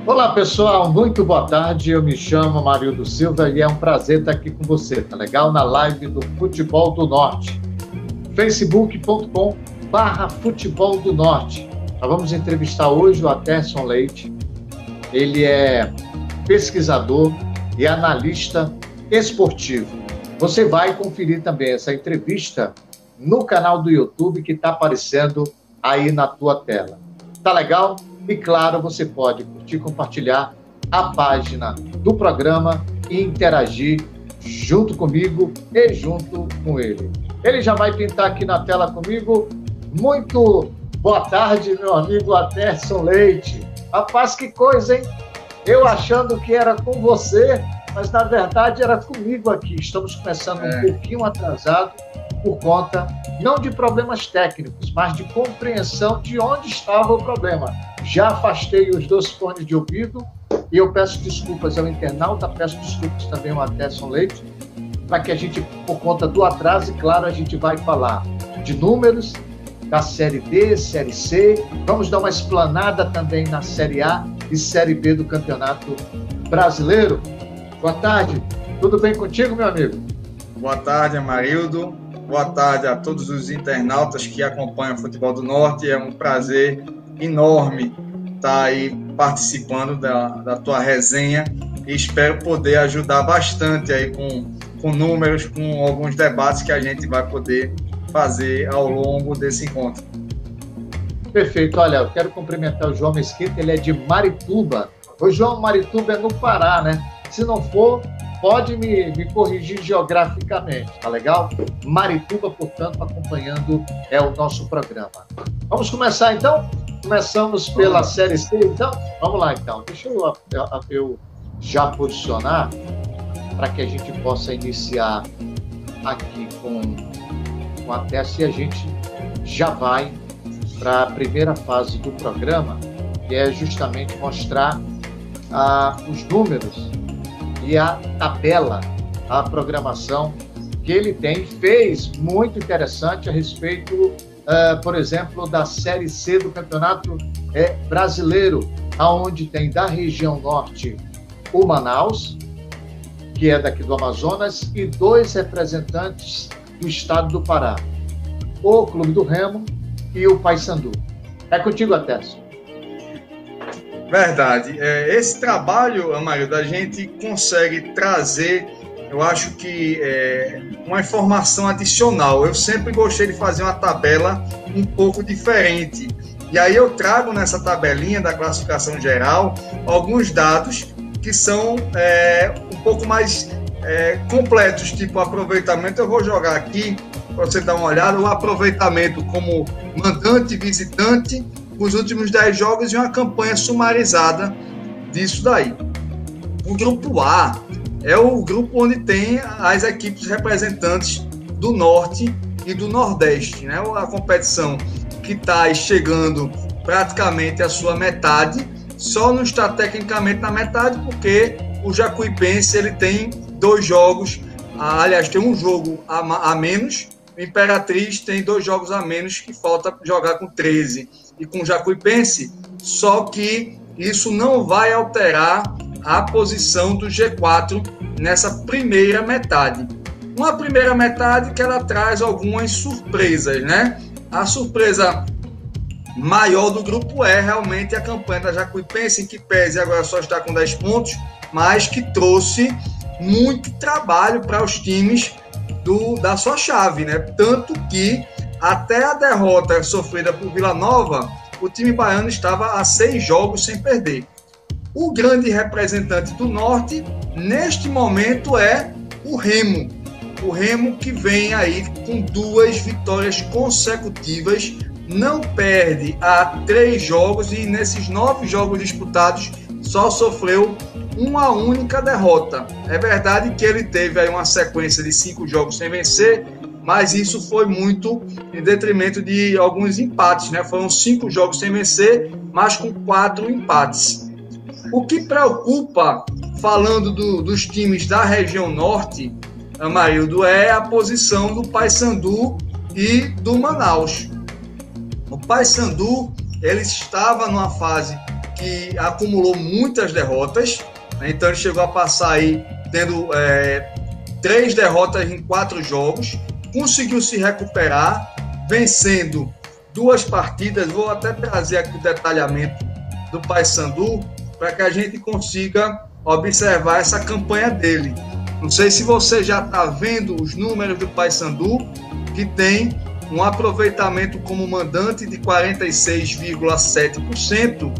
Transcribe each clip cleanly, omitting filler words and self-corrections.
Olá, pessoal, muito boa tarde. Eu me chamo Amarildo Silva e é um prazer estar aqui com você, tá legal? Na live do Futebol do Norte, facebook.com/Futebol do Norte. Nós vamos entrevistar hoje o Aterson Leite. Ele é pesquisador e analista esportivo. Você vai conferir também essa entrevista no canal do YouTube que está aparecendo aí na tua tela. Tá legal? E claro, você pode curtir, compartilhar a página do programa e interagir junto comigo e junto com ele. Ele já vai pintar aqui na tela comigo. Muito boa tarde, meu amigo Aterson Leite. Rapaz, que coisa, hein? Eu achando que era com você, mas na verdade era comigo aqui. Estamos começando um pouquinho atrasado por conta, não de problemas técnicos, mas de compreensão de onde estava o problema. Já afastei os 2 fones de ouvido e eu peço desculpas ao internauta, peço desculpas também ao Aterson Leite, para que a gente, por conta do atraso, e claro, a gente vai falar de números, da Série D, Série C, vamos dar uma explanada também na Série A e Série B do Campeonato Brasileiro. Boa tarde, tudo bem contigo, meu amigo? Boa tarde, Amarildo. Boa tarde a todos os internautas que acompanham o Futebol do Norte. É um prazer enorme estar aí participando da tua resenha e espero poder ajudar bastante aí com números, com alguns debates que a gente vai poder fazer ao longo desse encontro. Perfeito. Olha, eu quero cumprimentar o João Mesquita, ele é de Marituba. O João, Marituba é no Pará, né? Se não for, pode me corrigir geograficamente, tá legal? Marituba, portanto, acompanhando o nosso programa. Vamos começar, então? Começamos pela Série C, então? Vamos lá, então. Deixa eu já posicionar para que a gente possa iniciar aqui com a testa e a gente já vai para a primeira fase do programa, que é justamente mostrar os números e a tabela, a programação que ele fez muito interessante a respeito, por exemplo, da Série C do Campeonato Brasileiro, onde tem da região norte o Manaus, que é daqui do Amazonas, e 2 representantes do estado do Pará, o Clube do Remo e o Paysandu. É contigo, Aterson. Verdade. Esse trabalho, Amarildo, a gente consegue trazer, eu acho que uma informação adicional. Eu sempre gostei de fazer uma tabela um pouco diferente. E aí eu trago nessa tabelinha da classificação geral alguns dados que são um pouco mais completos, tipo aproveitamento. Eu vou jogar aqui para você dar uma olhada, o aproveitamento como mandante e visitante, os últimos 10 jogos e uma campanha sumarizada disso daí. O grupo A é o grupo onde tem as equipes representantes do Norte e do Nordeste, né? A competição que está chegando praticamente à sua metade, só não está tecnicamente na metade porque o Jacuipense ele tem 2 jogos, aliás, tem um jogo a menos, o Imperatriz tem 2 jogos a menos, que falta jogar com 13 e com o Jacuipense, só que isso não vai alterar a posição do G4 nessa primeira metade. Uma primeira metade que ela traz algumas surpresas, né? A surpresa maior do grupo é realmente a campanha da Jacuipense, em que pese agora só está com 10 pontos, mas que trouxe muito trabalho para os times da sua chave, né? Tanto que até a derrota sofrida por Vila Nova, o time baiano estava a 6 jogos sem perder. O grande representante do Norte, neste momento, é o Remo. O Remo que vem aí com 2 vitórias consecutivas, não perde há 3 jogos e nesses 9 jogos disputados só sofreu uma única derrota. É verdade que ele teve aí uma sequência de 5 jogos sem vencer, mas isso foi muito em detrimento de alguns empates, né? Foram 5 jogos sem vencer, mas com 4 empates. O que preocupa, falando dos times da região norte, Amarildo, é a posição do Paysandu e do Manaus. O Paysandu, ele estava numa fase que acumulou muitas derrotas, né? Então ele chegou a passar aí tendo 3 derrotas em 4 jogos, conseguiu se recuperar, vencendo 2 partidas. Vou até trazer aqui o detalhamento do Paysandu para que a gente consiga observar essa campanha dele. Não sei se você já está vendo os números do Paysandu, que tem um aproveitamento como mandante de 46,7%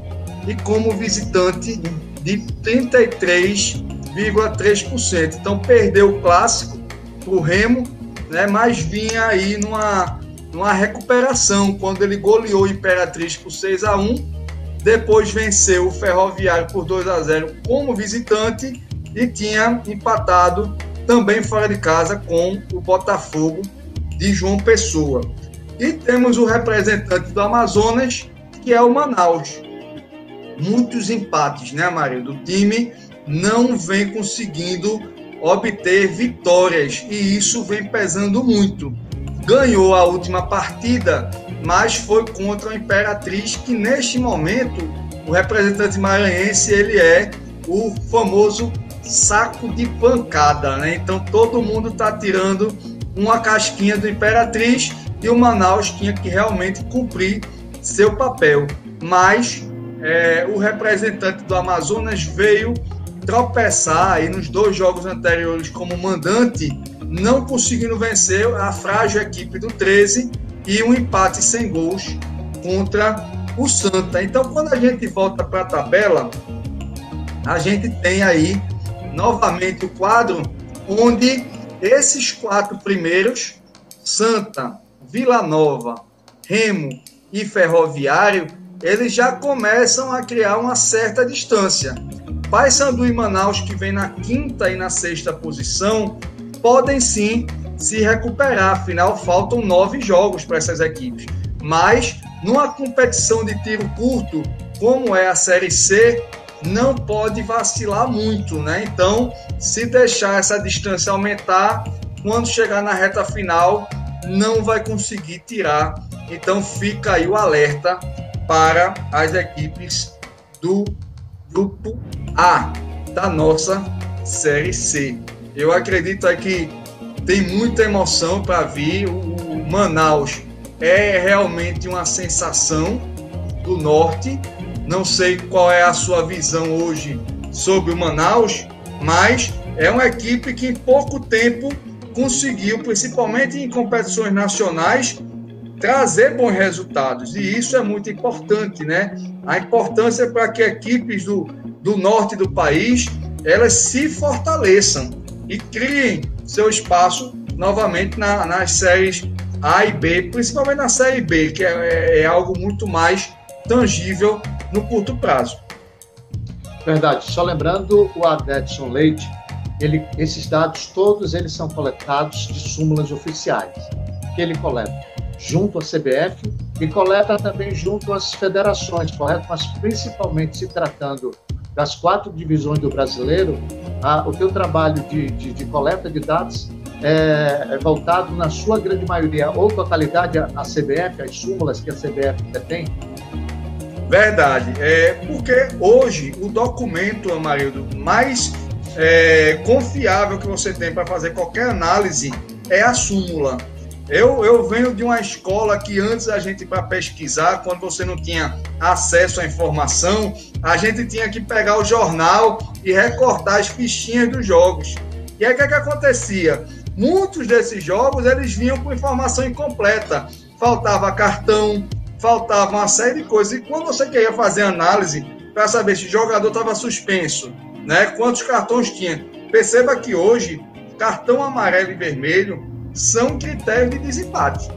e como visitante de 33,3%. Então perdeu o clássico para o Remo, né, mas vinha aí numa recuperação, quando ele goleou o Imperatriz por 6-1, depois venceu o Ferroviário por 2-0 como visitante e tinha empatado também fora de casa com o Botafogo de João Pessoa. E temos o representante do Amazonas, que é o Manaus. Muitos empates, né, Amarildo? O time não vem conseguindo obter vitórias e isso vem pesando muito. Ganhou a última partida, mas foi contra o Imperatriz, que neste momento o representante maranhense ele é o famoso saco de pancada, né? Então todo mundo está tirando uma casquinha do Imperatriz e o Manaus tinha que realmente cumprir seu papel. Mas o representante do Amazonas veio tropeçar aí nos 2 jogos anteriores como mandante, não conseguindo vencer a frágil equipe do 13 e um empate sem gols contra o Santa. Então, quando a gente volta para a tabela, a gente tem aí novamente o quadro onde esses 4 primeiros, Santa, Vila Nova, Remo e Ferroviário, eles já começam a criar uma certa distância. Paysandu e Manaus, que vem na 5ª e na 6ª posição, podem sim se recuperar, afinal faltam 9 jogos para essas equipes. Mas numa competição de tiro curto, como é a Série C, não pode vacilar muito, né? Então, se deixar essa distância aumentar, quando chegar na reta final, não vai conseguir tirar. Então, fica aí o alerta para as equipes do Grupo A da nossa Série C. Eu acredito que tem muita emoção para vir. O Manaus é realmente uma sensação do Norte. Não sei qual é a sua visão hoje sobre o Manaus, mas é uma equipe que em pouco tempo conseguiu, principalmente em competições nacionais, trazer bons resultados. E isso é muito importante, né? A importância para que equipes do norte do país, elas se fortaleçam e criem seu espaço novamente nas séries A e B, principalmente na Série B, que é algo muito mais tangível no curto prazo. Verdade. Só lembrando, o Adedson Leite, esses dados todos eles são coletados de súmulas oficiais, que ele coleta junto à CBF e coleta também junto às federações, correto? Mas principalmente se tratando das 4 divisões do brasileiro, o teu trabalho de coleta de dados é voltado, na sua grande maioria, ou totalidade, à CBF, às súmulas que a CBF detém? Verdade. Porque hoje o documento, Amarildo, mais confiável que você tem para fazer qualquer análise é a súmula. Eu venho de uma escola que antes a gente, para pesquisar, quando você não tinha acesso à informação, a gente tinha que pegar o jornal e recortar as fichinhas dos jogos. E aí o que acontecia? Muitos desses jogos eles vinham com informação incompleta. Faltava cartão, faltava uma série de coisas. E quando você queria fazer análise para saber se o jogador estava suspenso, né, quantos cartões tinha, perceba que hoje cartão amarelo e vermelho são critérios de desempate.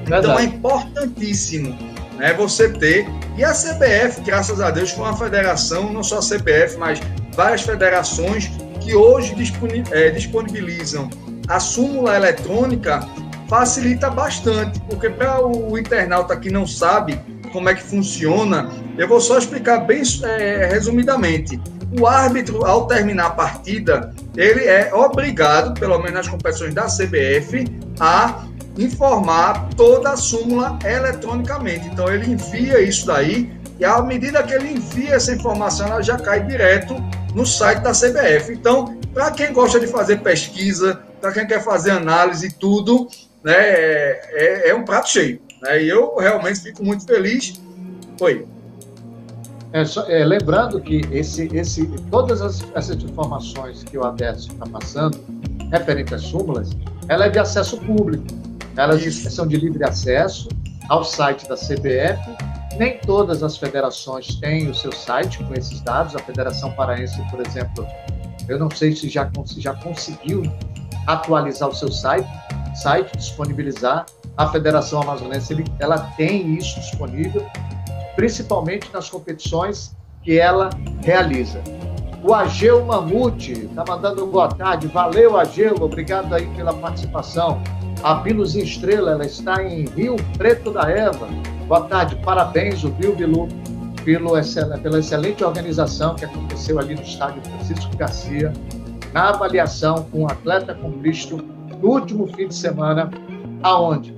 Verdade. Então é importantíssimo, né, você ter. E a CBF, graças a Deus, foi uma federação, não só a CBF, mas várias federações que hoje disponibilizam a súmula eletrônica, facilita bastante, porque para o internauta que não sabe como é que funciona, eu vou só explicar bem resumidamente. O árbitro, ao terminar a partida, ele é obrigado, pelo menos nas competições da CBF, a informar toda a súmula eletronicamente. Então, ele envia isso daí e à medida que ele envia essa informação, ela já cai direto no site da CBF. Então, para quem gosta de fazer pesquisa, para quem quer fazer análise e tudo, né, é um prato cheio. Né? E eu realmente fico muito feliz. Oi. Lembrando que todas essas informações que o Aderson está passando, referente às súmulas, ela é de acesso público. Elas são de livre acesso ao site da CBF. Nem todas as federações têm o seu site com esses dados. A Federação Paraense, por exemplo, eu não sei se já conseguiu atualizar o seu site, disponibilizar. A Federação Amazonense, ela tem isso disponível, principalmente nas competições que ela realiza. O Ageu Mamute está mandando um boa tarde. Valeu, Ageu, obrigado aí pela participação. A Biluzinha Estrela, ela está em Rio Preto da Eva. Boa tarde, parabéns, viu, Bilu, pela excelente organização que aconteceu ali no estádio Francisco Garcia, na avaliação com o atleta com Cristo, no último fim de semana, aonde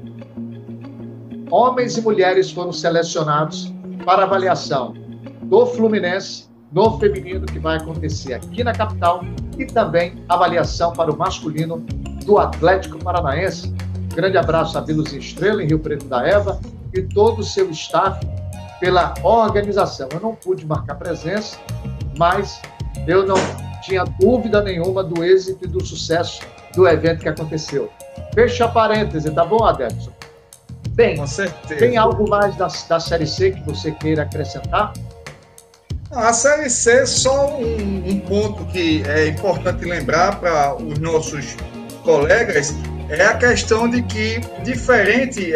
homens e mulheres foram selecionados para avaliação do Fluminense, no feminino, que vai acontecer aqui na capital, e também avaliação para o masculino do Atlético Paranaense. Grande abraço a Biluzinha Estrela, em Rio Preto da Eva, e todo o seu staff pela organização. Eu não pude marcar presença, mas eu não tinha dúvida nenhuma do êxito e do sucesso do evento que aconteceu. Fecha parêntese, tá bom, Aderson? Bem, com certeza. Tem algo mais da Série C que você queira acrescentar? A Série C, só um ponto que é importante lembrar para os nossos colegas, é a questão de que, diferente,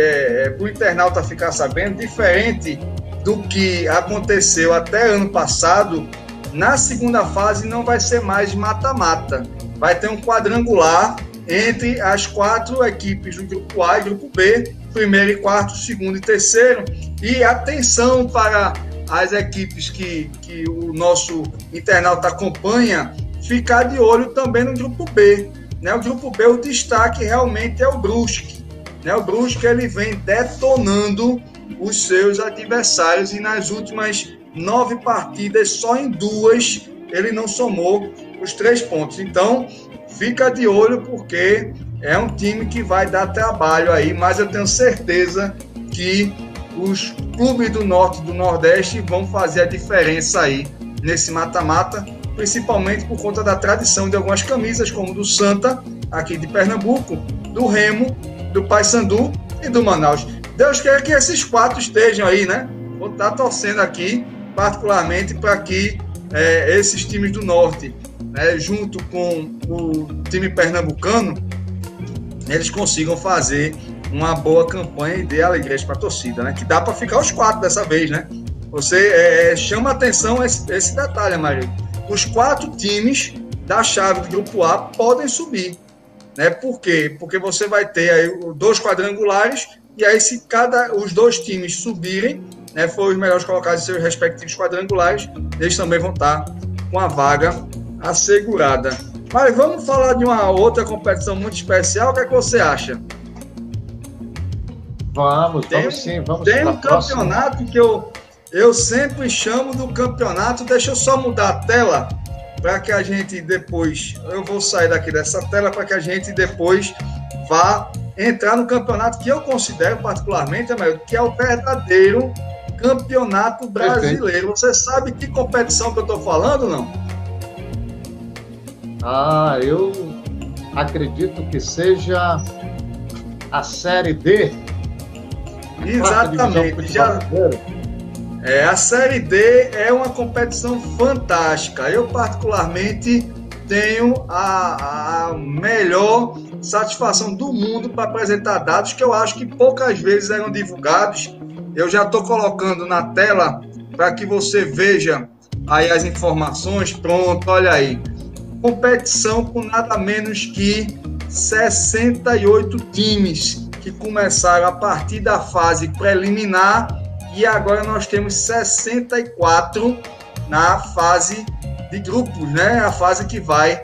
para o internauta ficar sabendo, diferente do que aconteceu até ano passado, na segunda fase não vai ser mais mata-mata. Vai ter um quadrangular entre as 4 equipes do Grupo A e Grupo B, primeiro e quarto, segundo e terceiro. E atenção para as equipes que o nosso internauta acompanha, ficar de olho também no Grupo B. Né? O Grupo B, o destaque realmente é o Brusque. Né? O Brusque, ele vem detonando os seus adversários, e nas últimas 9 partidas, só em 2 ele não somou os 3 pontos. Então, fica de olho, porque é um time que vai dar trabalho aí, mas eu tenho certeza que os clubes do Norte e do Nordeste vão fazer a diferença aí nesse mata-mata, principalmente por conta da tradição de algumas camisas, como do Santa, aqui de Pernambuco, do Remo, do Paysandu e do Manaus. Deus quer que esses 4 estejam aí, né? Vou estar torcendo aqui, particularmente, para que esses times do Norte, né, junto com o time pernambucano, eles consigam fazer uma boa campanha e dê alegrias para a torcida, né? Que dá para ficar os 4 dessa vez, né? Você chama atenção esse detalhe, Maria. Os 4 times da chave do Grupo A podem subir, né? Por quê? Porque você vai ter aí 2 quadrangulares, e aí se os 2 times subirem, né, for os melhores colocados em seus respectivos quadrangulares, eles também vão estar com a vaga assegurada. Mas vamos falar de uma outra competição muito especial. O que é que você acha? Vamos sim. Vamos tem um campeonato que eu sempre chamo do campeonato. Deixa eu só mudar a tela para que a gente depois... Eu vou sair daqui dessa tela para que a gente depois vá entrar no campeonato que eu considero particularmente, que é o verdadeiro Campeonato Brasileiro. Perfeito. Você sabe que competição que eu estou falando, não? Eu acredito que seja a Série D. Exatamente. A Série D é uma competição fantástica. Eu, particularmente, tenho a melhor satisfação do mundo para apresentar dados que eu acho que poucas vezes eram divulgados. Eu já estou colocando na tela para que você veja aí as informações. Pronto, olha aí. Competição com nada menos que 68 times que começaram a partir da fase preliminar, e agora nós temos 64 na fase de grupos, né? A fase que vai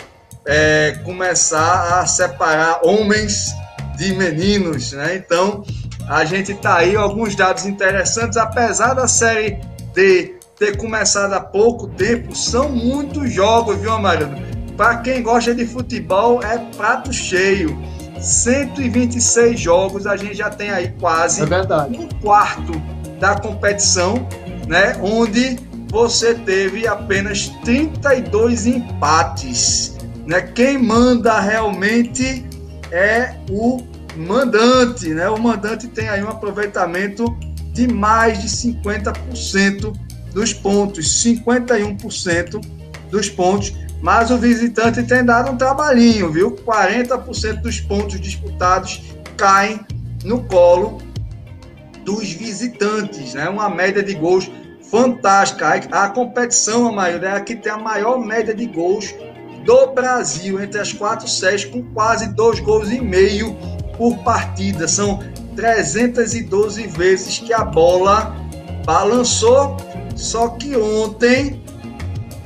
começar a separar homens de meninos, né? Então, a gente está aí, alguns dados interessantes, apesar da Série de ter começado há pouco tempo, são muitos jogos, viu, Amarelo? Para quem gosta de futebol, é prato cheio. 126 jogos, a gente já tem aí quase um quarto da competição, né? Onde você teve apenas 32 empates, né? Quem manda realmente é o mandante, né? O mandante tem aí um aproveitamento de mais de 50% dos pontos, 51% dos pontos, mas o visitante tem dado um trabalhinho, viu? 40% dos pontos disputados caem no colo dos visitantes, né? Uma média de gols fantástica. A competição, a maioria, é a que tem a maior média de gols do Brasil, entre as 4 séries, com quase 2,5 gols por partida. São 312 vezes que a bola balançou, só que ontem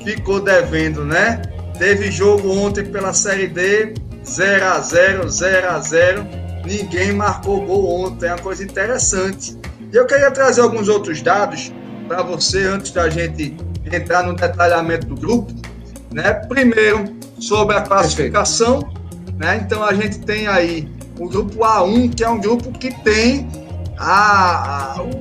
ficou devendo, né? Teve jogo ontem pela Série D, 0-0, 0-0, ninguém marcou gol ontem, é uma coisa interessante. E eu queria trazer alguns outros dados para você, antes da gente entrar no detalhamento do grupo, né? Primeiro, sobre a classificação, né? Então a gente tem aí o grupo A1, que é um grupo que tem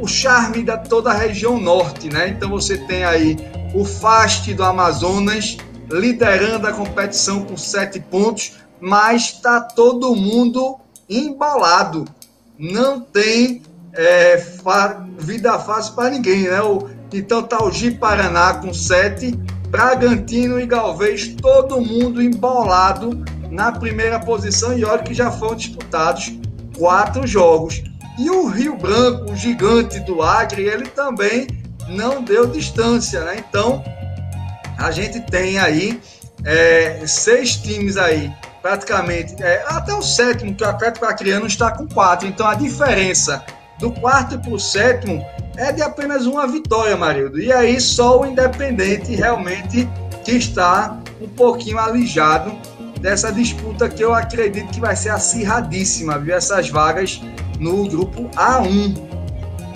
o charme da toda a região norte, né? Então você tem aí o FAST do Amazonas liderando a competição com 7 pontos, mas está todo mundo embolado. Não tem vida fácil para ninguém, né? Então tá o Ji-Paraná com 7, Bragantino e Galvez, todo mundo embolado na primeira posição, e olha que já foram disputados 4 jogos. E o Rio Branco, o gigante do Acre, ele também não deu distância, né? Então, a gente tem aí 6 times aí, praticamente, até o 7º, que o Atlético Acreano está com 4. Então, a diferença do 4º para o 7º é de apenas uma vitória, Marildo. E aí, só o Independente realmente que está um pouquinho alijado dessa disputa, que eu acredito que vai ser acirradíssima, viu? Essas vagas no grupo A1.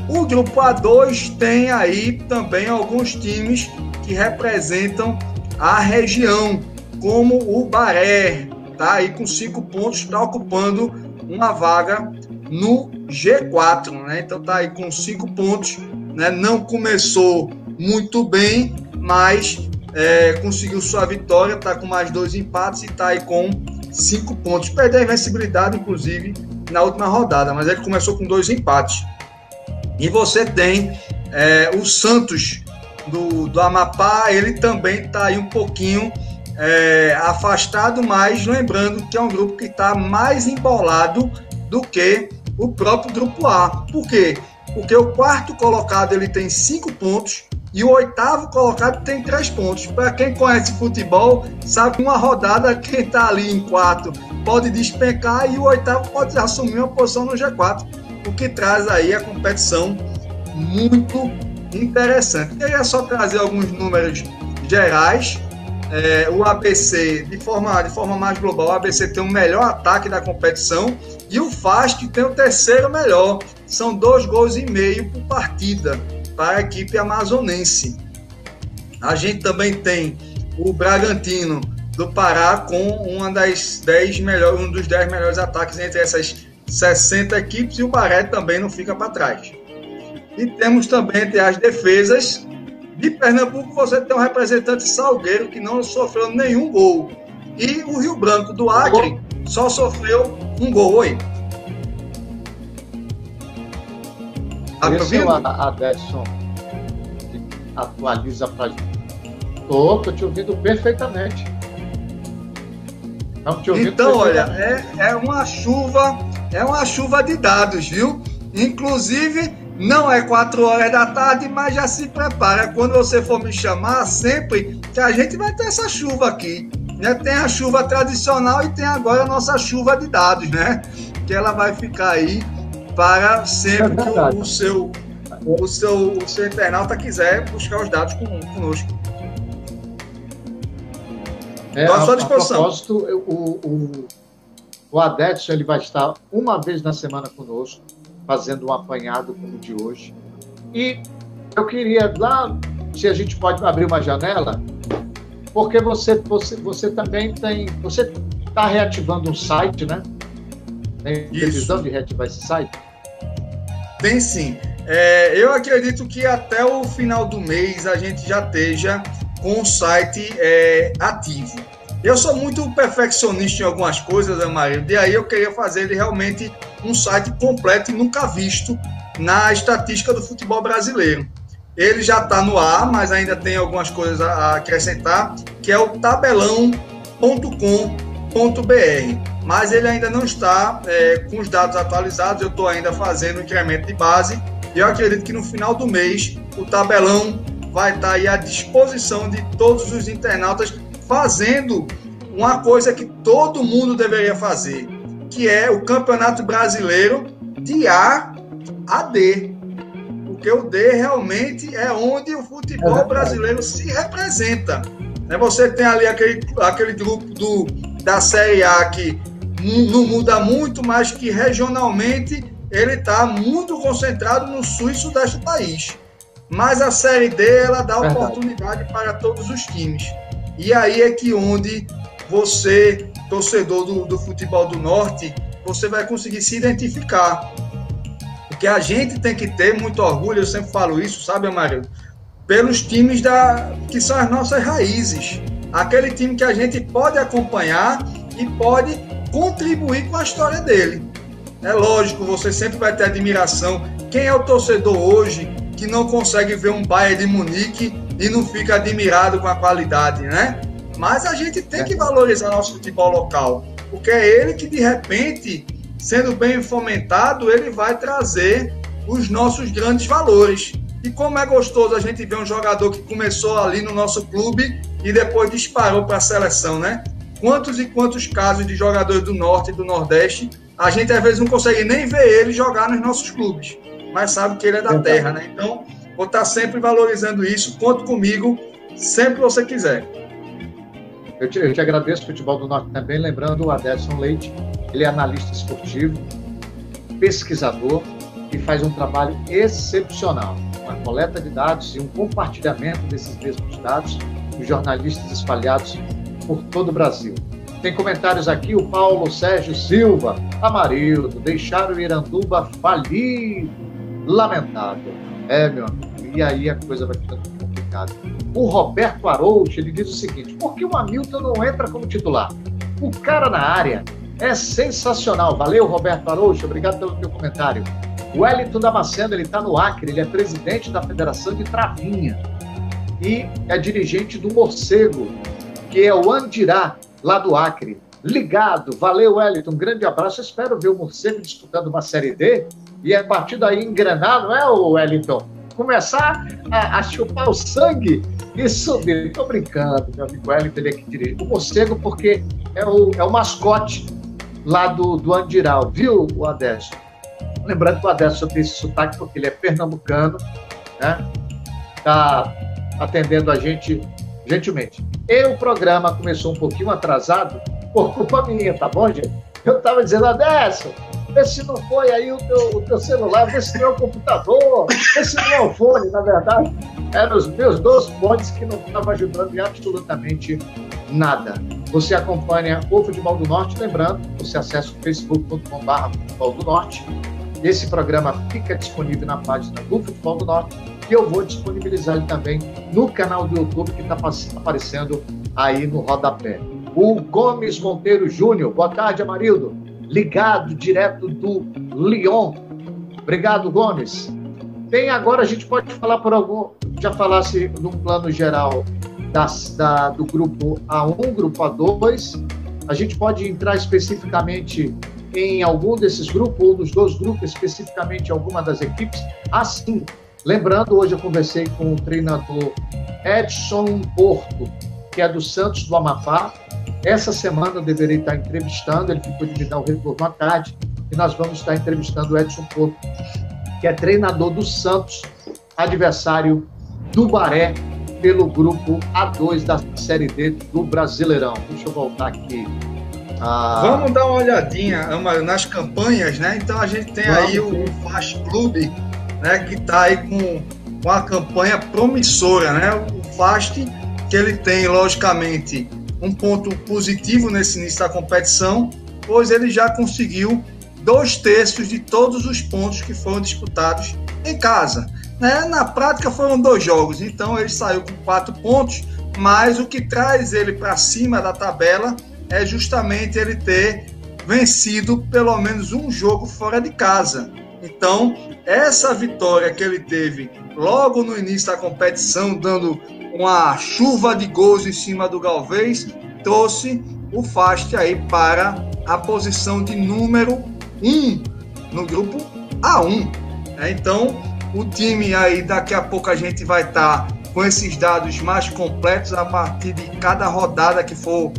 O grupo A2 tem aí também alguns times que representam a região, como o Baré, tá aí com 5 pontos, está ocupando uma vaga no G4, né? Então tá aí com 5 pontos, né? Não começou muito bem, mas conseguiu sua vitória, tá com mais 2 empates e tá aí com 5 pontos. Perdeu a invencibilidade, inclusive, na última rodada, mas ele começou com 2 empates. E você tem o Santos do Amapá, ele também está aí um pouquinho afastado, mas lembrando que é um grupo que está mais embolado do que o próprio grupo A. Por quê? Porque o 4º colocado ele tem 5 pontos e o 8º colocado tem 3 pontos. Para quem conhece futebol, sabe que uma rodada quem está ali em 4 pode despencar e o 8º pode assumir uma posição no G4, o que traz aí a competição muito interessante. Queria só trazer alguns números gerais. O ABC, de forma mais global, o ABC tem o melhor ataque da competição e o FAST tem o 3º melhor. São 2,5 gols por partida para a equipe amazonense. A gente também tem o Bragantino do Pará com um dos 10 melhores ataques entre essas 60 equipes, e o Baré também não fica para trás. E temos também entre as defesas de Pernambuco, você tem um representante Salgueiro que não sofreu nenhum gol. E o Rio Branco do Acre só sofreu um gol. Oi. Tá me ouvindo? Aderson, atualiza para a gente. Estou te ouvindo perfeitamente. Então, olha, é uma chuva de dados, viu? Inclusive, não é 4 horas da tarde, mas já se prepara. Quando você for me chamar, sempre que a gente vai ter essa chuva aqui, né? Tem a chuva tradicional e tem agora a nossa chuva de dados, né? Que ela vai ficar aí para sempre que o seu internauta quiser buscar os dados conosco. Estou à sua disposição. A propósito, o Adetson, ele vai estar uma vez na semana conosco, fazendo um apanhado como o de hoje. E eu queria lá, se a gente pode abrir uma janela, porque você também você está reativando um site, né? Tem previsão de reativar esse site? Tem sim. Eu acredito que até o final do mês a gente já esteja com o site ativo. Eu sou muito perfeccionista em algumas coisas, Amarildo, e aí eu queria fazer ele realmente um site completo e nunca visto na estatística do futebol brasileiro. Ele já está no ar, mas ainda tem algumas coisas a acrescentar, que é o tabelão.com.br, mas ele ainda não está com os dados atualizados. Eu estou ainda fazendo o incremento de base e eu acredito que no final do mês o tabelão vai estar aí à disposição de todos os internautas, fazendo uma coisa que todo mundo deveria fazer, que é o Campeonato Brasileiro de A a D, porque o D realmente é onde o futebol brasileiro se representa. Você tem ali aquele grupo da Série A que não muda muito, mas que regionalmente ele está muito concentrado no sul e sudeste do país. Mas a Série D, ela dá oportunidade para todos os times. E aí é que onde você, torcedor do futebol do Norte, você vai conseguir se identificar. Porque a gente tem que ter muito orgulho, eu sempre falo isso, sabe, Amarildo? Pelos times que são as nossas raízes. Aquele time que a gente pode acompanhar e pode contribuir com a história dele. É lógico, você sempre vai ter admiração. Quem é o torcedor hoje que não consegue ver um Bayern de Munique e não fica admirado com a qualidade, né? Mas a gente tem que valorizar nosso futebol local, porque é ele que, de repente, sendo bem fomentado, ele vai trazer os nossos grandes valores. E como é gostoso a gente ver um jogador que começou ali no nosso clube e depois disparou para a seleção, né? Quantos e quantos casos de jogadores do Norte e do Nordeste, a gente às vezes não consegue nem ver ele jogar nos nossos clubes, mas sabe que ele é da terra, né? Então, vou estar sempre valorizando isso. Conte comigo, sempre que você quiser. Eu te agradeço, Futebol do Norte também, lembrando o Aderson Leite, ele é analista esportivo, pesquisador e faz um trabalho excepcional na coleta de dados e um compartilhamento desses mesmos dados com jornalistas espalhados por todo o Brasil. Tem comentários aqui, o Paulo Sérgio Silva, Amarildo, deixaram o Iranduba falido, lamentável. Meu amigo, e aí a coisa vai ficando complicada. O Roberto Arouche, ele diz o seguinte: por que o Hamilton não entra como titular? O cara na área é sensacional. Valeu, Roberto Arouche, obrigado pelo teu comentário. O Wellington Damasceno, ele está no Acre, ele é presidente da Federação de Travinha e é dirigente do Morcego, que é o Andirá, lá do Acre. Ligado, valeu, Wellington, um grande abraço. Eu espero ver o Morcego disputando uma Série D e a partir daí engrenar, não é, o Wellington? Começar a chupar o sangue e subir. Estou brincando, meu amigo Wellington, ele é que dirige. O Morcego, porque é o mascote lá do Andirá, viu, o Aderson? Lembrando que o Aderson tem esse sotaque porque ele é pernambucano, né? Está atendendo a gente gentilmente. E o programa começou um pouquinho atrasado por culpa minha, tá bom, gente? Eu estava dizendo, Aderson, vê se não foi aí o teu celular, vê se não é o computador, vê se não é o fone. Na verdade, eram os meus 2 fones que não estavam ajudando em absolutamente nada. Você acompanha o Futebol do Norte, lembrando, você acessa o facebook.com/Futebol do Norte. Esse programa fica disponível na página do Futebol do Norte e eu vou disponibilizar ele também no canal do YouTube que está aparecendo aí no rodapé. O Gomes Monteiro Júnior, boa tarde, Amarildo. Ligado direto do Lyon. Obrigado, Gomes. Tem agora, a gente pode falar por algum... Já falasse num plano geral do grupo A1, grupo A2. A gente pode entrar especificamente em algum desses grupos, ou nos 2 grupos, especificamente alguma das equipes. Assim, lembrando, hoje eu conversei com o treinador Edson Porto, que é do Santos do Amapá. Essa semana eu deveria estar entrevistando, ele ficou de me dar o retorno à tarde, e nós vamos estar entrevistando o Edson Porto, que é treinador do Santos, adversário do Baré, pelo grupo A2 da Série D do Brasileirão. Deixa eu voltar aqui. Vamos dar uma olhadinha nas campanhas, né? Então a gente tem aí o Fast Clube, né, que está aí uma campanha promissora, né? O Fast, que ele tem, logicamente, um ponto positivo nesse início da competição, pois ele já conseguiu 2/3 de todos os pontos que foram disputados em casa. Né? Na prática foram 2 jogos, então ele saiu com 4 pontos, mas o que traz ele para cima da tabela é justamente ele ter vencido pelo menos um jogo fora de casa. Então, essa vitória que ele teve logo no início da competição, dando uma chuva de gols em cima do Galvez, trouxe o Fast aí para a posição de número 1 no grupo A1. Então, o time aí, daqui a pouco a gente vai estar com esses dados mais completos a partir de cada rodada que for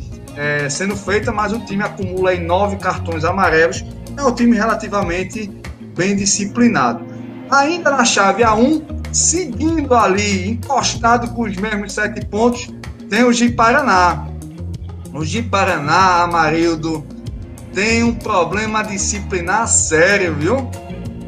sendo feita, mas o time acumula aí 9 cartões amarelos. É um time relativamente bem disciplinado. Ainda na chave A1, seguindo ali, encostado com os mesmos 7 pontos, tem o Ji-Paraná. O Ji-Paraná, Amarildo, tem um problema disciplinar sério, viu?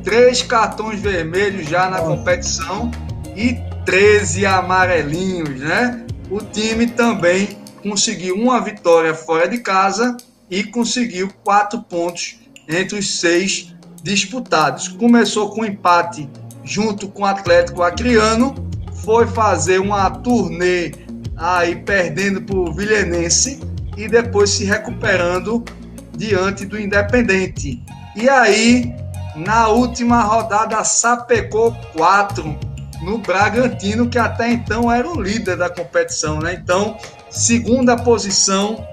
3 cartões vermelhos já na competição e 13 amarelinhos, né? O time também conseguiu uma vitória fora de casa e conseguiu 4 pontos entre os 6 disputados. Começou com empate junto com o Atlético Acreano, foi fazer uma turnê aí perdendo para o Vilhenense e depois se recuperando diante do Independente. E aí, na última rodada, sapecou 4 no Bragantino, que até então era o líder da competição, né? Então, segunda posição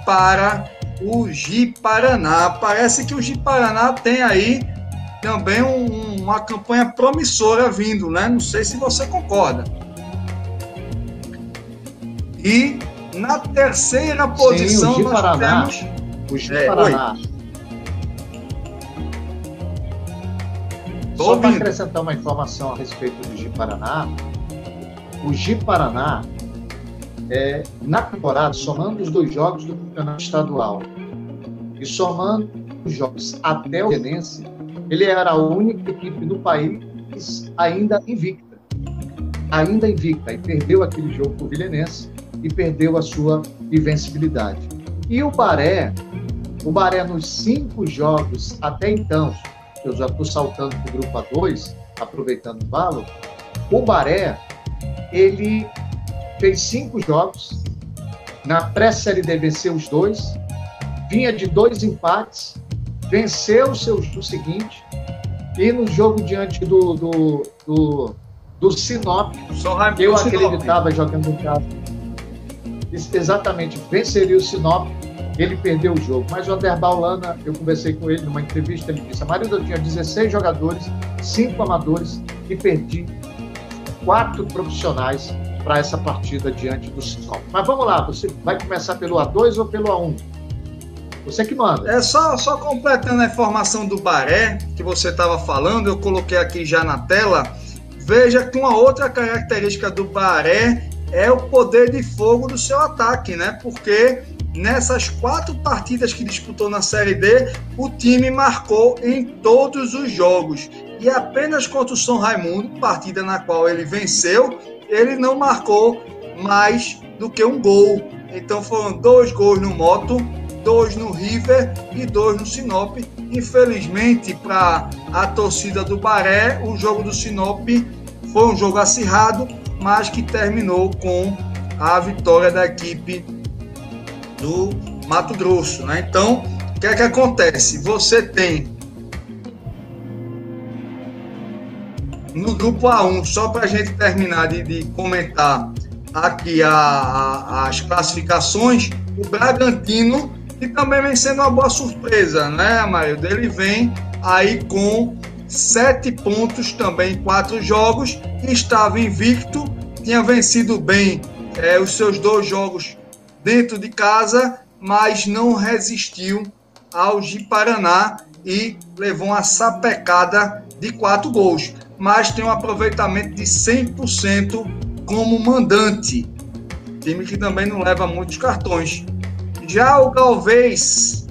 para o Ji-Paraná. Parece que o Ji-Paraná tem aí também uma campanha promissora vindo, né? Não sei se você concorda. E na terceira posição sim, nós temos o Ji-Paraná. Só para acrescentar uma informação a respeito do Ji-Paraná, o Ji-Paraná, na temporada, somando os 2 jogos do campeonato estadual e somando os jogos até o Vilhenense, ele era a única equipe do país ainda invicta, e perdeu aquele jogo para o Vilhenense e perdeu a sua invencibilidade. E o Baré nos 5 jogos até então, eu já estou saltando para o grupo A2, aproveitando o valo, o Baré, ele fez 5 jogos, na pré-série D venceu os 2, vinha de 2 empates, venceu o seu jogo seguinte, e no jogo diante do Sinop, eu acreditava jogando em casa, exatamente, venceria o Sinop, ele perdeu o jogo. Mas o Anderbal Lana, eu conversei com ele numa entrevista, ele disse: Amarildo, eu tinha 16 jogadores, 5 amadores e perdi 4 profissionais para essa partida diante do Sinop. Mas vamos lá, você vai começar pelo A2 ou pelo A1? Você que manda. Só completando a informação do Baré, que você estava falando, eu coloquei aqui já na tela. Veja que uma outra característica do Baré é o poder de fogo do seu ataque, né? Porque nessas 4 partidas que disputou na Série D, o time marcou em todos os jogos. E apenas contra o São Raimundo, partida na qual ele venceu, ele não marcou mais do que um gol. Então foram 2 gols no Moto, 2 no River e 2 no Sinop. Infelizmente, para a torcida do Baré, o jogo do Sinop foi um jogo acirrado, mas que terminou com a vitória da equipe do Mato Grosso, né? Então, o que é que acontece? Você tem no grupo A1, só para a gente terminar de comentar aqui as classificações, o Bragantino, que também vem sendo uma boa surpresa, né, Amarildo? Ele vem aí com 7 pontos também em 4 jogos, estava invicto, tinha vencido bem os seus 2 jogos dentro de casa, mas não resistiu ao Ji-Paraná e levou uma sapecada de 4 gols. Mas tem um aproveitamento de 100% como mandante. Time que também não leva muitos cartões. Já o Galvez,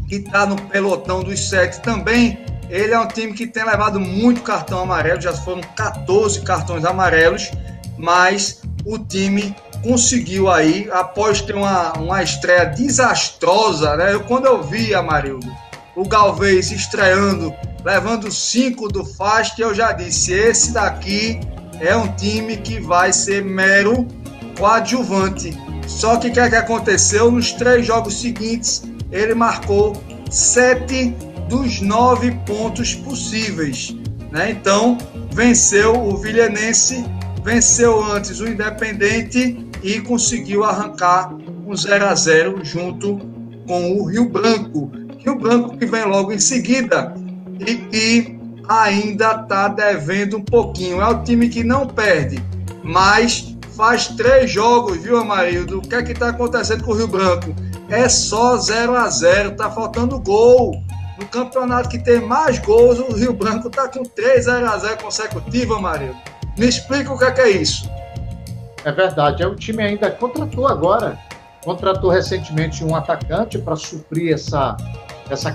que está no pelotão dos 7 também, ele é um time que tem levado muito cartão amarelo, já foram 14 cartões amarelos, mas o time conseguiu aí, após ter uma estreia desastrosa, né? Quando eu vi, Amarildo, o Galvez estreando, levando 5 do Fast, eu já disse, esse daqui é um time que vai ser mero coadjuvante. Só que o que aconteceu? Nos 3 jogos seguintes, ele marcou 7 dos 9 pontos possíveis, né? Então, venceu o Vilhenense, venceu antes o Independente e conseguiu arrancar um 0-0 junto com o Rio Branco. Rio Branco que vem logo em seguida e que ainda está devendo um pouquinho. É o time que não perde, mas faz 3 jogos, viu, Amarildo? O que é que está acontecendo com o Rio Branco? É só 0-0, está faltando gol. No campeonato que tem mais gols, o Rio Branco está com 3 0-0 consecutivos, Amarildo. Me explica o que é isso. É verdade, o time ainda contratou recentemente um atacante para suprir essa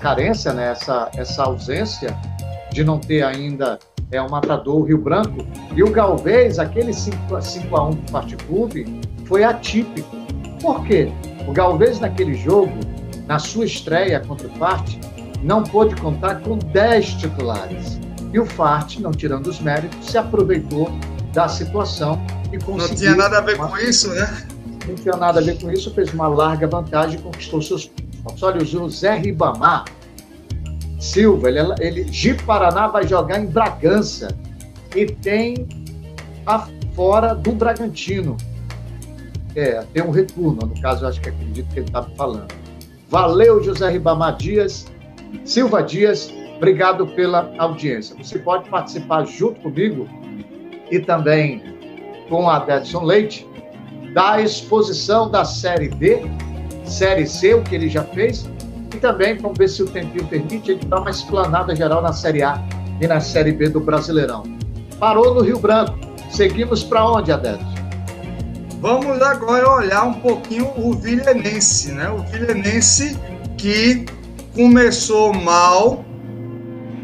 carência, né? essa ausência de não ter ainda um matador, o Rio Branco. E o Galvez, aquele 5-1 do Fast Clube, foi atípico. Por quê? O Galvez, naquele jogo, na sua estreia contra o Fast, não pôde contar com 10 titulares. E o Fast, não tirando os méritos, se aproveitou da situação e conseguiu... Não tinha nada a ver com isso, né? Não tinha nada a ver com isso, fez uma larga vantagem e conquistou seus pontos. Olha, o José Ribamar Silva, ele de Paraná vai jogar em Bragança e tem fora do Bragantino. Tem um retorno, no caso, eu acho que acredito que ele estava falando. Valeu, José Ribamar Silva Dias, obrigado pela audiência. Você pode participar junto comigo e também com a Adedson Leite da exposição da Série D, Série C, o que ele já fez, e também, vamos ver se o tempinho permite, ele dá uma explanada geral na Série A e na Série B do Brasileirão. Parou no Rio Branco. Seguimos para onde, Adedson? Vamos agora olhar um pouquinho o Vilhenense, né? O Vilhenense que começou mal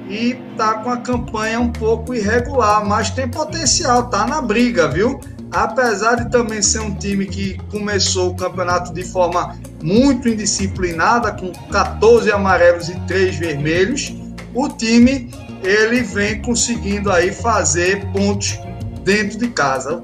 e está com a campanha um pouco irregular, mas tem potencial, tá na briga, viu? Apesar de também ser um time que começou o campeonato de forma muito indisciplinada, com 14 amarelos e 3 vermelhos, o time ele vem conseguindo aí fazer pontos dentro de casa.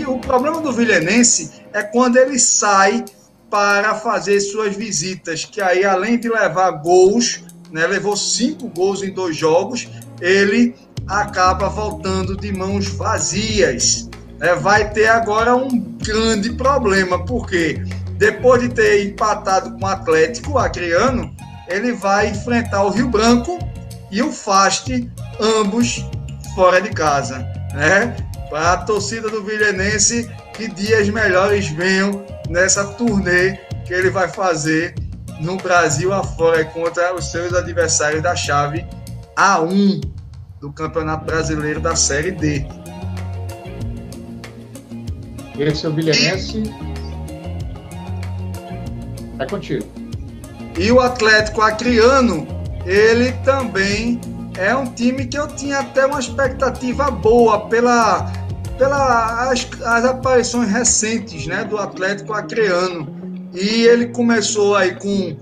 O problema do Vilhenense é quando ele sai para fazer suas visitas, que aí além de levar gols, né, levou 5 gols em 2 jogos, ele acaba voltando de mãos vazias. Vai ter agora um grande problema, porque depois de ter empatado com o Atlético Acreano, ele vai enfrentar o Rio Branco e o Fast, ambos fora de casa, né? Para a torcida do Vilhenense, que dias melhores venham nessa turnê que ele vai fazer no Brasil afora contra os seus adversários da chave A1 do Campeonato Brasileiro da Série D. Esse é o Vilhenense. É contigo. E o Atlético Acreano, ele também é um time que eu tinha até uma expectativa boa pelas aparições recentes, né, do Atlético Acreano. E ele começou aí com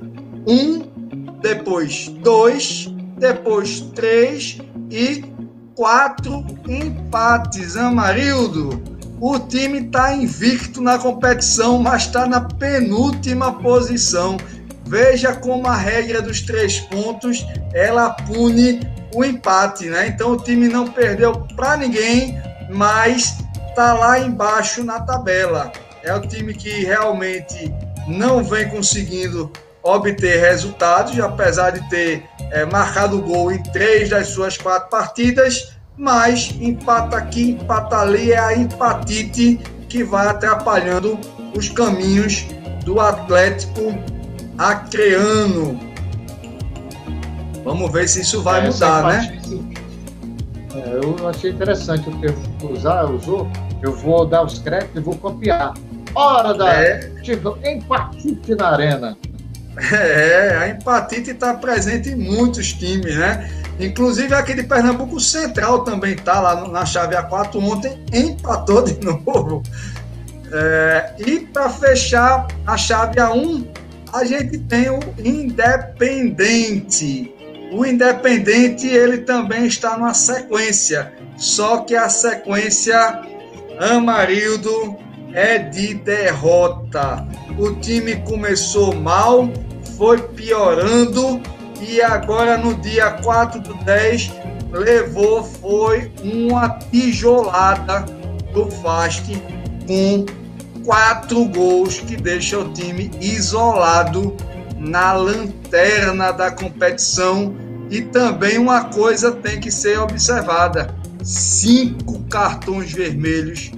1, depois 2, depois 3 e 4 empates. Amarildo, o time está invicto na competição, mas está na penúltima posição. Veja como a regra dos 3 pontos, ela pune o empate, né? Então o time não perdeu para ninguém, mas está lá embaixo na tabela. É o time que realmente não vem conseguindo obter resultados, apesar de ter marcado gol em 3 das suas 4 partidas, mas empata aqui, empata ali, é a empatite que vai atrapalhando os caminhos do Atlético Acreano. Vamos ver se isso vai mudar, né? Eu achei interessante o termo que usou. Eu vou dar os créditos e vou copiar. Hora da empatite na arena. A empatite está presente em muitos times, né? Inclusive aqui de Pernambuco, o Central também está lá na chave A4 ontem, empatou de novo. E para fechar a chave A1, a gente tem o Independente. O Independente, ele também está numa sequência, só que a sequência, Amarildo, é de derrota. O time começou mal, foi piorando e agora no dia 4/10 foi uma tijolada do Fast com 4 gols que deixa o time isolado na lanterna da competição. E também uma coisa tem que ser observada: 5 cartões vermelhos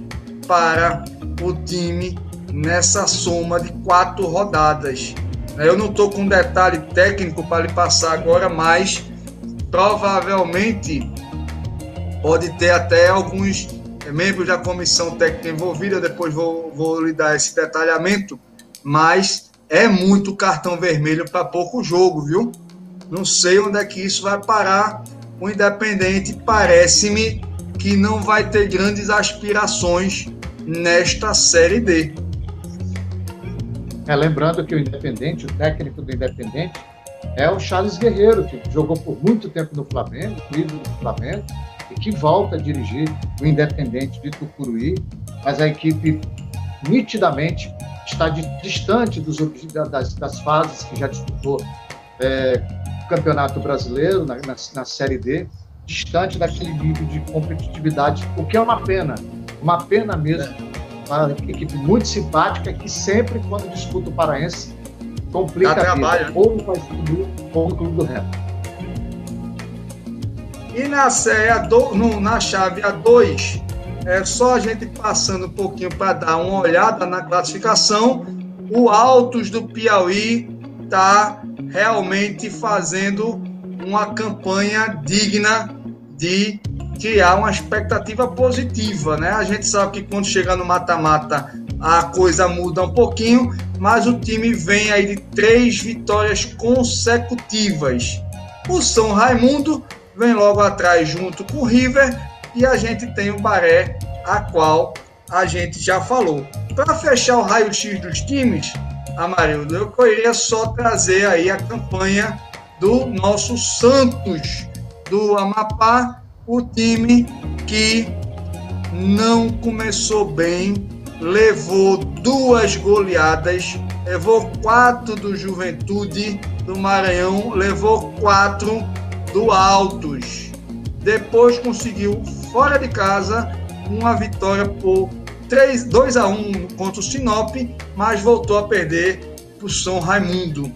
para o time nessa soma de 4 rodadas. Eu não estou com detalhe técnico para lhe passar agora, mas provavelmente pode ter até alguns membros da comissão técnica envolvida. Eu depois vou lhe dar esse detalhamento, mas é muito cartão vermelho para pouco jogo, viu? Não sei onde é que isso vai parar. O Independente parece-me que não vai ter grandes aspirações nesta Série D. Lembrando que o Independente, o técnico do Independente, é o Charles Guerreiro, que jogou por muito tempo no Flamengo, ídolo do Flamengo, e que volta a dirigir o Independente de Tucuruí, mas a equipe nitidamente está distante das fases que já disputou o Campeonato Brasileiro na Série D, distante daquele nível de competitividade, o que é uma pena mesmo. Uma equipe muito simpática que sempre, quando disputa o Paraense, complica a vida, ou no País ou no Clube do Remo. E na chave A2, é só a gente passando um pouquinho para dar uma olhada na classificação. O Altos do Piauí está realmente fazendo uma campanha digna de criar uma expectativa positiva, né? A gente sabe que quando chega no mata-mata a coisa muda um pouquinho, mas o time vem aí de 3 vitórias consecutivas. O São Raimundo vem logo atrás junto com o River e a gente tem o Baré, a qual a gente já falou. Para fechar o raio-x dos times, Amarildo, eu queria só trazer aí a campanha do nosso Santos do Amapá, o time que não começou bem, levou 2 goleadas, levou 4 do Juventude do Maranhão, levou 4 do Altos. Depois conseguiu, fora de casa, uma vitória por 2-1 contra o Sinop, mas voltou a perder para o São Raimundo.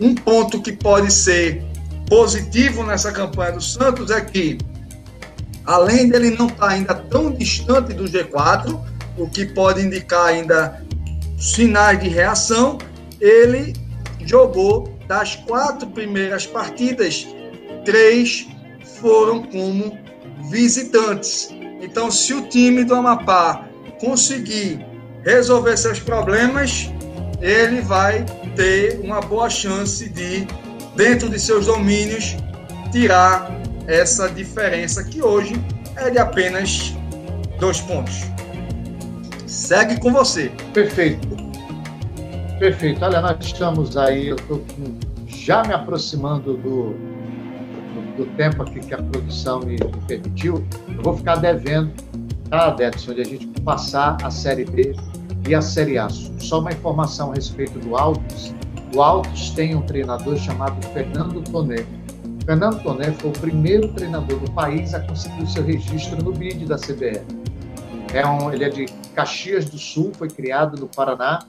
Um ponto que pode ser positivo nessa campanha do Santos é que, além dele não estar ainda tão distante do G4, o que pode indicar ainda sinais de reação, ele jogou das 4 primeiras partidas, 3 foram como visitantes. Então, se o time do Amapá conseguir resolver seus problemas, ele vai ter uma boa chance de, dentro de seus domínios, tirar essa diferença que hoje é de apenas 2 pontos. Segue com você. Perfeito. Olha, nós estamos aí, eu estou já me aproximando do tempo aqui que a produção me permitiu. Eu vou ficar devendo, tá, Edson, onde a gente passar a Série B e a Série A. Só uma informação a respeito do Altos. O Altos tem um treinador chamado Fernando Toné. Fernando Toné foi o primeiro treinador do país a conseguir o seu registro no BID da CBF. Ele é de Caxias do Sul, foi criado no Paraná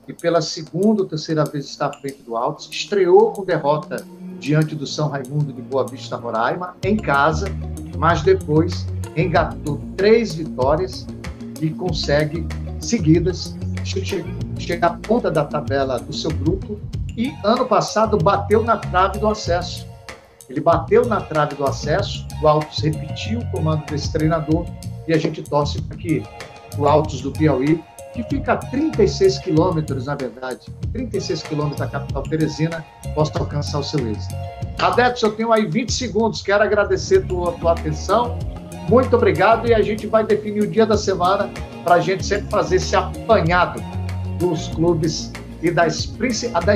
e pela 2ª ou 3ª vez está à frente do Altos. Estreou com derrota diante do São Raimundo de Boa Vista, Roraima, em casa, mas depois engatou 3 vitórias e consegue, seguidas, chegar à ponta da tabela do seu grupo e, ano passado, bateu na trave do acesso. Ele bateu na trave do acesso, o Altos repetiu o comando desse treinador e a gente torce para que o Altos do Piauí, que fica a 36 quilômetros, na verdade, 36 quilômetros da capital Teresina, possa alcançar o seu êxito. Adedson, eu tenho aí 20 segundos. Quero agradecer a tua atenção. Muito obrigado, e a gente vai definir o dia da semana para a gente sempre fazer esse apanhado dos clubes e das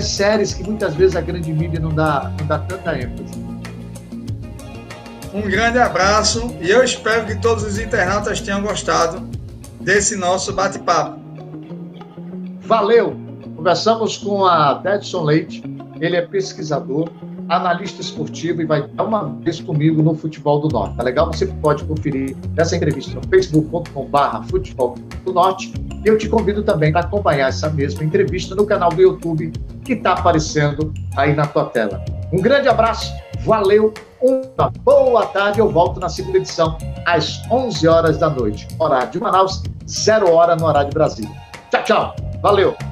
séries que muitas vezes a grande mídia não dá tanta ênfase. Um grande abraço e eu espero que todos os internautas tenham gostado desse nosso bate-papo. Valeu! Conversamos com a Adedson Leite, ele é pesquisador, analista esportivo e vai estar uma vez comigo no Futebol do Norte. Tá legal? Você pode conferir essa entrevista no facebook.com/Futebol do Norte. E eu te convido também para acompanhar essa mesma entrevista no canal do YouTube que está aparecendo aí na tua tela. Um grande abraço, valeu, uma boa tarde. Eu volto na segunda edição às 11 horas da noite, horário de Manaus, 0 hora no horário de Brasília. Tchau, tchau, valeu!